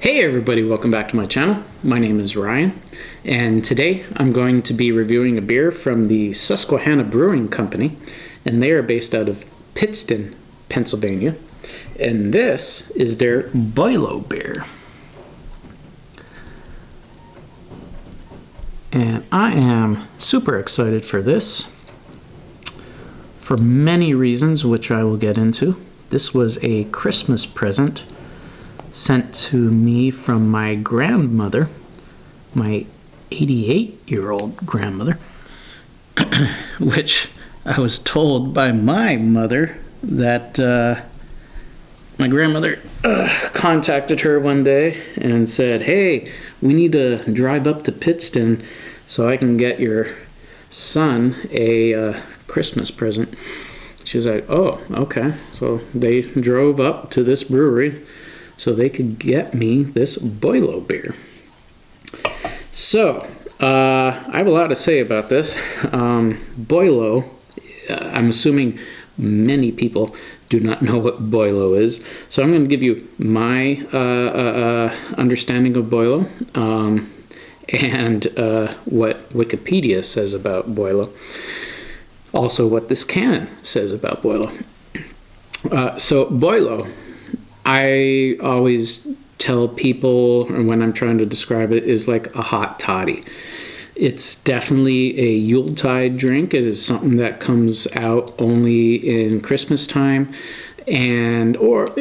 Hey everybody, welcome back to my channel. My name is Ryan, and today I'm going to be reviewing a beer from the Susquehanna Brewing Company, and they are based out of Pittston, Pennsylvania, and this is their Boilo Beer. And I am super excited for this for many reasons, which I will get into. This was a Christmas present sent to me from my grandmother, my 88-year-old grandmother, which I was told by my mother that my grandmother contacted her one day and said, "Hey, we need to drive up to Pittston so I can get your son a Christmas present." She was like, "Oh, okay." So they drove up to this brewery so they could get me this Boilo beer. So, I have a lot to say about this. Boilo, I'm assuming many people do not know what Boilo is. So I'm going to give you my understanding of Boilo and what Wikipedia says about Boilo. Also what this can says about Boilo. So Boilo, I always tell people, or when I'm trying to describe it, is like a hot toddy. It's definitely a Yuletide drink. It is something that comes out only in Christmas time, and around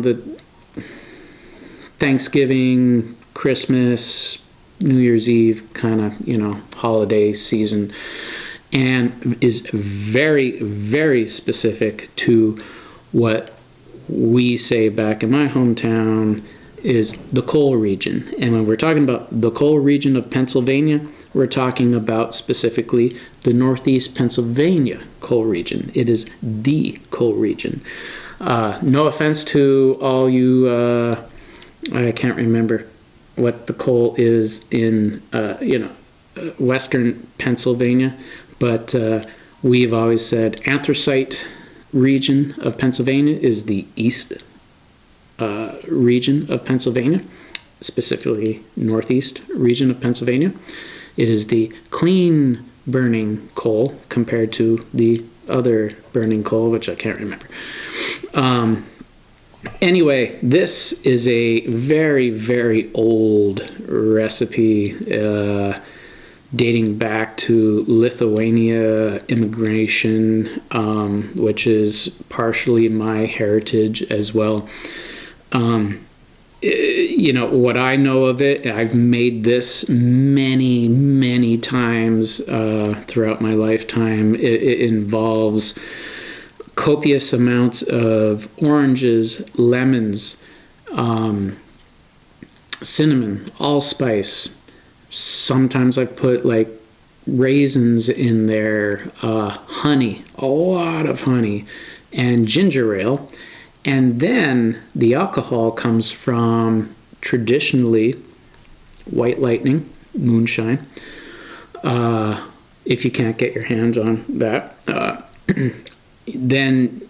the Thanksgiving, Christmas, New Year's Eve kind of holiday season, and is very, very specific to what we say back in my hometown is the coal region. And when we're talking about the coal region of Pennsylvania, we're talking about specifically the northeast Pennsylvania coal region. It is the coal region. No offense to all you, I can't remember what the coal is in, western Pennsylvania, but we've always said anthracite region of Pennsylvania is the east region of Pennsylvania, specifically northeast region of Pennsylvania. It is the clean burning coal compared to the other burning coal, which I can't remember. Anyway, this is a very, very old recipe dating back to Lithuania immigration, which is partially my heritage as well. What I know of it, I've made this many, many times throughout my lifetime. It involves copious amounts of oranges, lemons, cinnamon, allspice. Sometimes I put like raisins in there, honey, a lot of honey, and ginger ale. And then the alcohol comes from traditionally White Lightning, moonshine. If you can't get your hands on that, then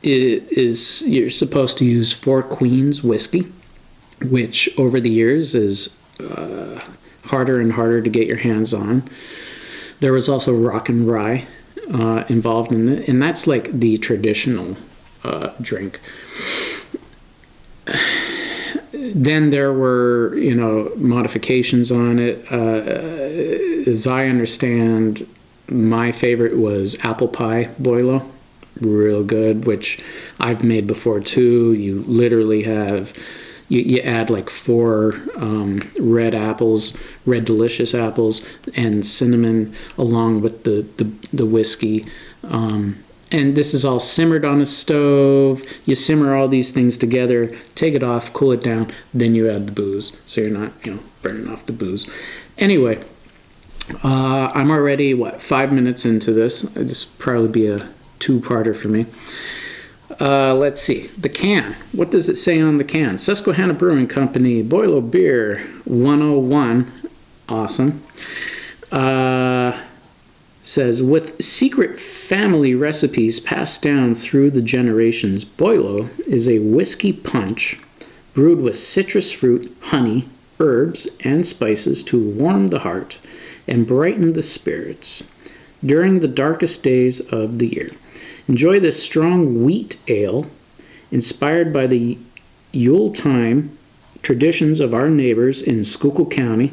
you're supposed to use Four Queens whiskey, which over the years is harder and harder to get your hands on. There was also rock and rye involved in it, and that's like the traditional drink. Then there were, modifications on it. As I understand, my favorite was apple pie Boilo, real good, which I've made before too. You literally have. You add like 4 red delicious apples, and cinnamon along with the whiskey. And this is all simmered on a stove. You simmer all these things together, take it off, cool it down, then you add the booze. So you're not, burning off the booze. Anyway, I'm already, 5 minutes into this. This will probably be a 2-parter for me. Let's see. The can. What does it say on the can? Susquehanna Brewing Company, Boilo Beer, 101. Awesome. Says, with secret family recipes passed down through the generations, Boilo is a whiskey punch brewed with citrus fruit, honey, herbs, and spices to warm the heart and brighten the spirits during the darkest days of the year. Enjoy this strong wheat ale inspired by the Yuletide traditions of our neighbors in Schuylkill County.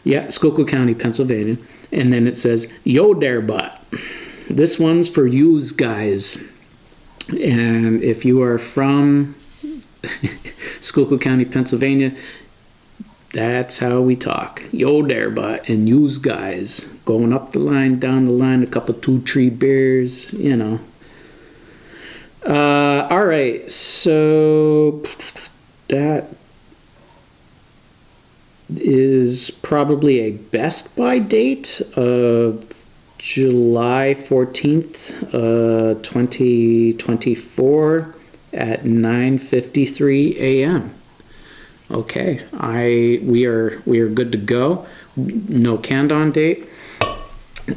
Schuylkill County, Pennsylvania. And then it says, yo there, butt. This one's for yous guys. And if you are from Schuylkill County, Pennsylvania, that's how we talk. Yo there, butt. And yous guys. Going up the line, down the line, a couple 2-3 beers, you know. All right, so that is probably a Best By date of July 14th, 2024 at 9:53 a.m. Okay, we are good to go. No countdown date.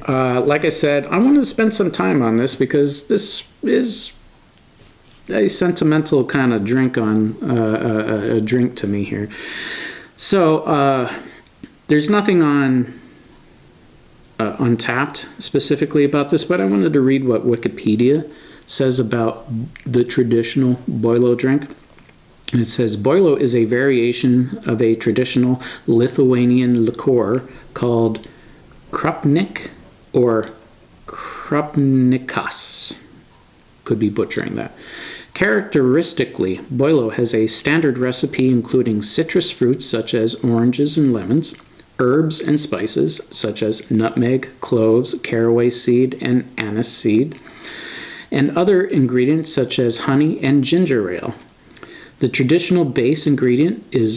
Like I said, I wanted to spend some time on this because this is a sentimental kind of drink a drink to me here. So there's nothing on Untapped specifically about this, but I wanted to read what Wikipedia says about the traditional Boilo drink. And it says, Boilo is a variation of a traditional Lithuanian liqueur called krupnik or krupnikas. Could be butchering that. Characteristically, Boilo has a standard recipe including citrus fruits such as oranges and lemons, herbs and spices such as nutmeg, cloves, caraway seed, and anise seed, and other ingredients such as honey and ginger ale. The traditional base ingredient in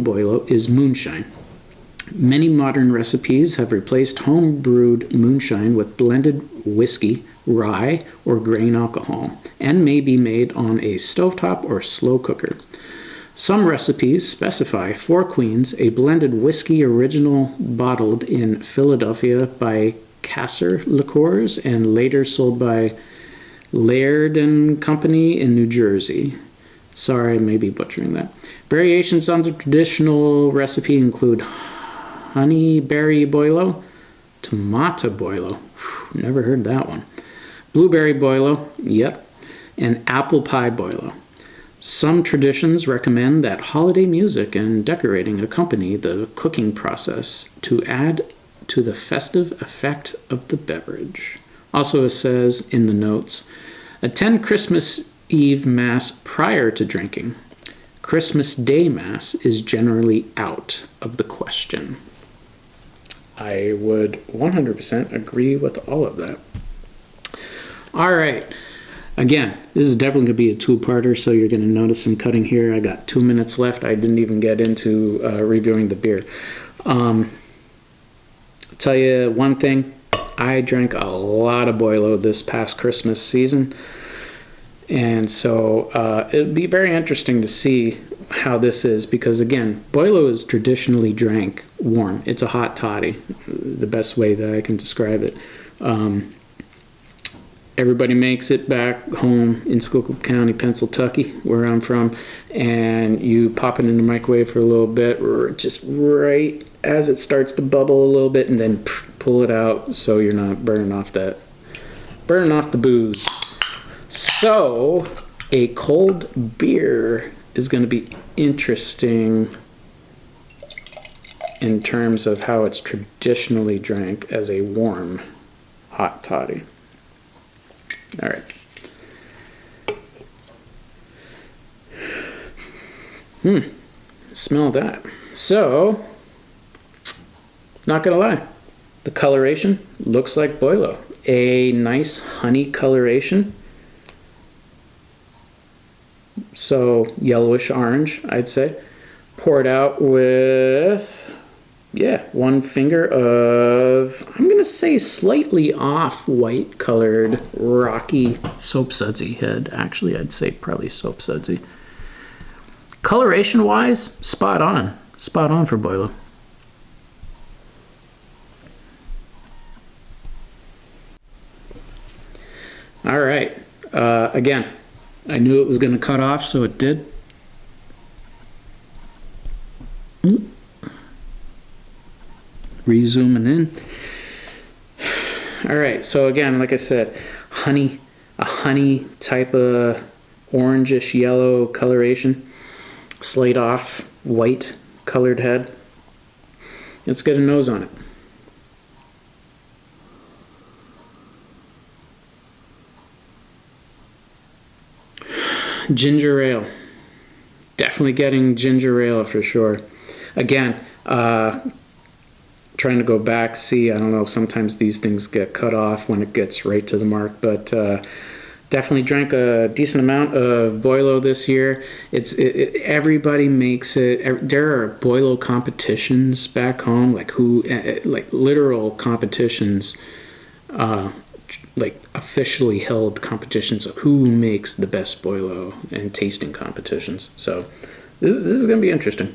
Boilo is moonshine. Many modern recipes have replaced home-brewed moonshine with blended whiskey, rye, or grain alcohol, and may be made on a stovetop or slow cooker. Some recipes specify Four Queens, a blended whiskey original bottled in Philadelphia by Kasser Liquors and later sold by Laird Company in New Jersey. Sorry, I may be butchering that. Variations on the traditional recipe include honeyberry boilo, tomata boilo, never heard that one, blueberry boilo, yep, and apple pie boilo. Some traditions recommend that holiday music and decorating accompany the cooking process to add to the festive effect of the beverage. Also, it says in the notes, attend Christmas Eve Mass prior to drinking. Christmas Day Mass is generally out of the question. I would 100% agree with all of that. All right. Again, this is definitely going to be a two-parter, so you're going to notice some cutting here. I got 2 minutes left. I didn't even get into reviewing the beer. I'll tell you one thing. I drank a lot of Boilo this past Christmas season. And so it'd be very interesting to see how this is because, again, Boilo is traditionally drank warm. It's a hot toddy, the best way that I can describe it. Everybody makes it back home in Schuylkill County, Pennsylvania, where I'm from, and you pop it in the microwave for a little bit, just right as it starts to bubble a little bit, and then pull it out so you're not burning off the booze. So, a cold beer is going to be interesting in terms of how it's traditionally drank as a warm hot toddy. All right. Smell that. So, not gonna lie, the coloration looks like Boilo. A nice honey coloration. So yellowish orange, I'd say. Poured out with, one finger of, I'm going to say slightly off-white colored rocky soap sudsy head. Actually, I'd say probably soap sudsy. Coloration-wise, spot on. Spot on for Boilo. All right. Again, I knew it was going to cut off, so it did. Re-zooming in. All right. So again, like I said, honey, a honey type of orangish yellow coloration. Slate off, white colored head. Let's get a nose on it. Ginger ale. Definitely getting ginger ale for sure. Again, trying to go back, see, I don't know, sometimes these things get cut off when it gets right to the mark, but definitely drank a decent amount of Boilo this year. Everybody makes it. There are Boilo competitions back home, like literal competitions, like officially held competitions of who makes the best Boilo and tasting competitions. So this is going to be interesting.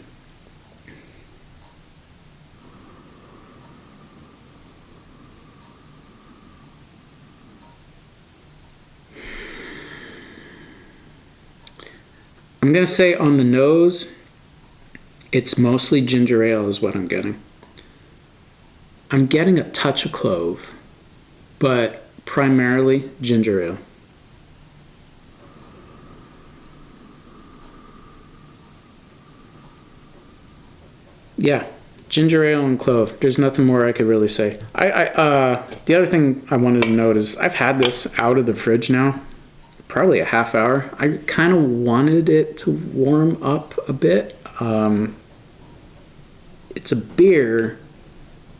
I'm going to say on the nose, it's mostly ginger ale is what I'm getting. I'm getting a touch of clove, but primarily ginger ale. Yeah, ginger ale and clove. There's nothing more I could really say. The other thing I wanted to note is I've had this out of the fridge now, probably a half hour. I kind of wanted it to warm up a bit. It's a beer,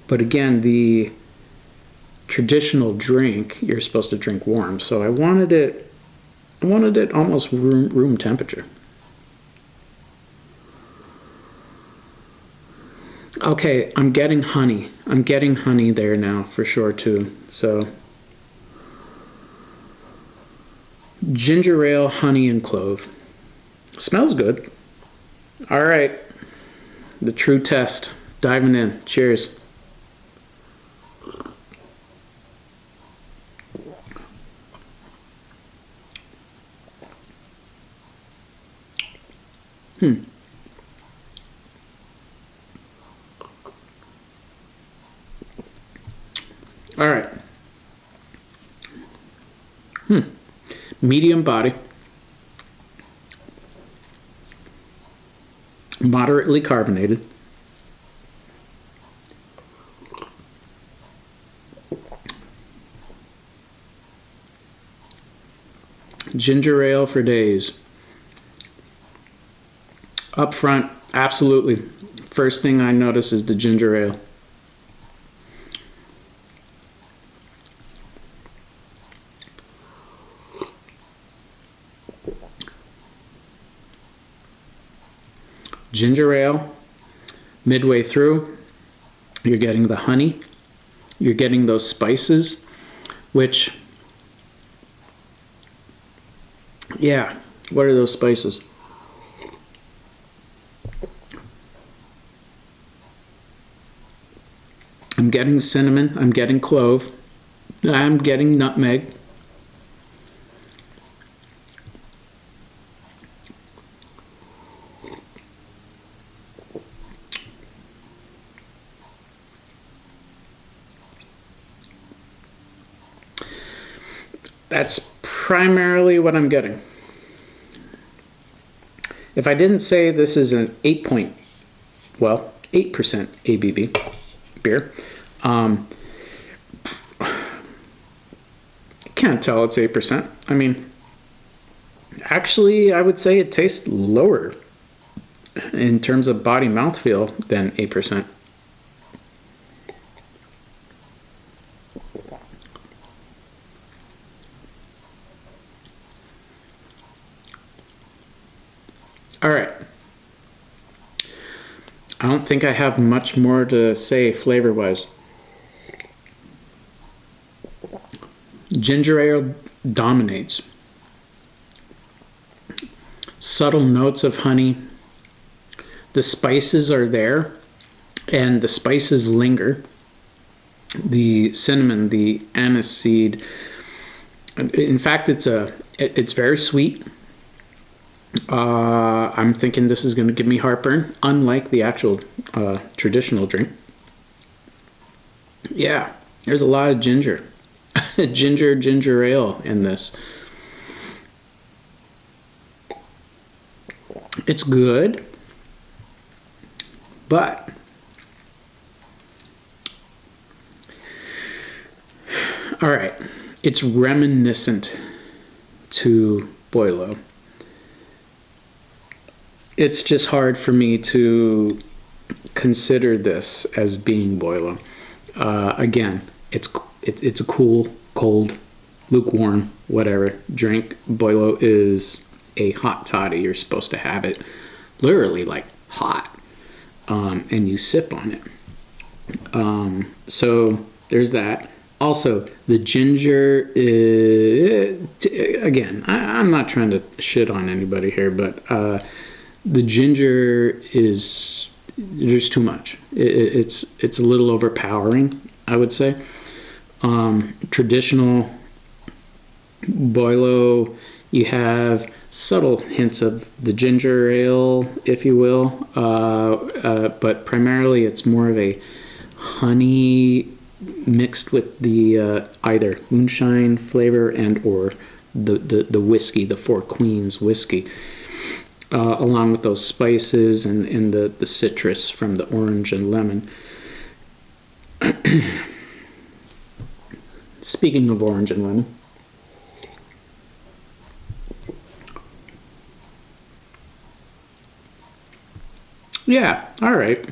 but again, the traditional drink you're supposed to drink warm. So I wanted it almost room temperature. Okay, I'm getting honey. I'm getting honey there now for sure too. So ginger ale, honey, and clove. Smells good. All right. The true test. Diving in. Cheers. All right. Medium body. Moderately carbonated. Ginger ale for days. Up front, absolutely. First thing I notice is the ginger ale. Ginger ale, midway through, you're getting the honey, you're getting those spices, which, yeah, what are those spices? I'm getting cinnamon, I'm getting clove, I'm getting nutmeg. That's primarily what I'm getting. If I didn't say this is an 8% ABV beer, can't tell it's 8%. I mean, actually, I would say it tastes lower in terms of body mouthfeel than 8%. All right. I don't think I have much more to say flavor-wise. Ginger ale dominates. Subtle notes of honey. The spices are there, and the spices linger. The cinnamon, the anise seed, In fact, it's very sweet. I'm thinking this is going to give me heartburn, unlike the actual traditional drink. Yeah, there's a lot of ginger. ginger ale in this. It's good, but all right, it's reminiscent to Boilo. It's just hard for me to consider this as being Boilo. Again, it's a cool, cold, lukewarm, whatever drink. Boilo is a hot toddy. You're supposed to have it literally like hot, and you sip on it. So there's that. Also, the ginger is, again, I'm not trying to shit on anybody here, but the ginger is, there's too much. It's a little overpowering, I would say. Traditional Boilo, you have subtle hints of the ginger ale, if you will, but primarily it's more of a honey mixed with the either moonshine flavor and or the whiskey, the Four Queens whiskey, along with those spices and the citrus from the orange and lemon. Speaking of orange and lemon, yeah, all right.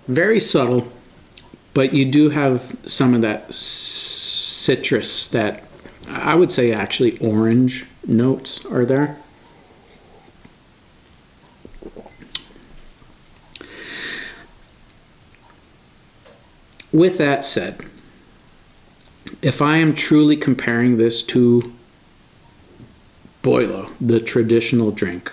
Very subtle, but you do have some of that citrus, that I would say actually orange notes are there. With that said, if I am truly comparing this to Boilo, the traditional drink,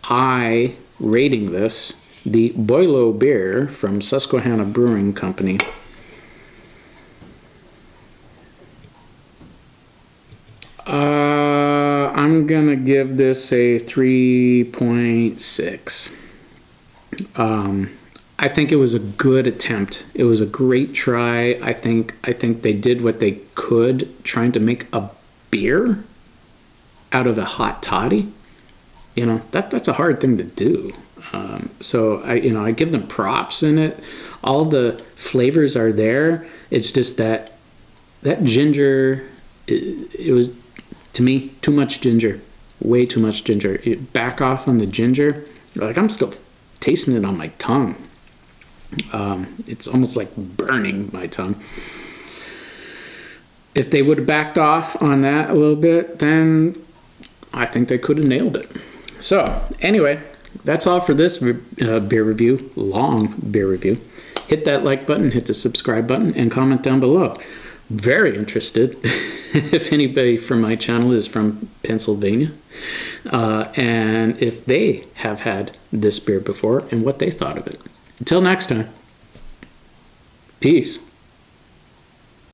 I rating this the Boilo Beer from Susquehanna Brewing Company. I'm gonna give this a 3.6. I think it was a good attempt. It was a great try. I think they did what they could, trying to make a beer out of a hot toddy. You know, that's a hard thing to do. So I give them props in it. All the flavors are there. It's just that ginger, it was, to me, too much ginger. Way too much ginger. Back off on the ginger. Like, I'm still tasting it on my tongue. It's almost like burning my tongue. If they would have backed off on that a little bit, then I think they could have nailed it. So, anyway, that's all for this beer review, long beer review. Hit that like button, hit the subscribe button, and comment down below. Very interested if anybody from my channel is from Pennsylvania, and if they have had this beer before and what they thought of it. Until next time, peace.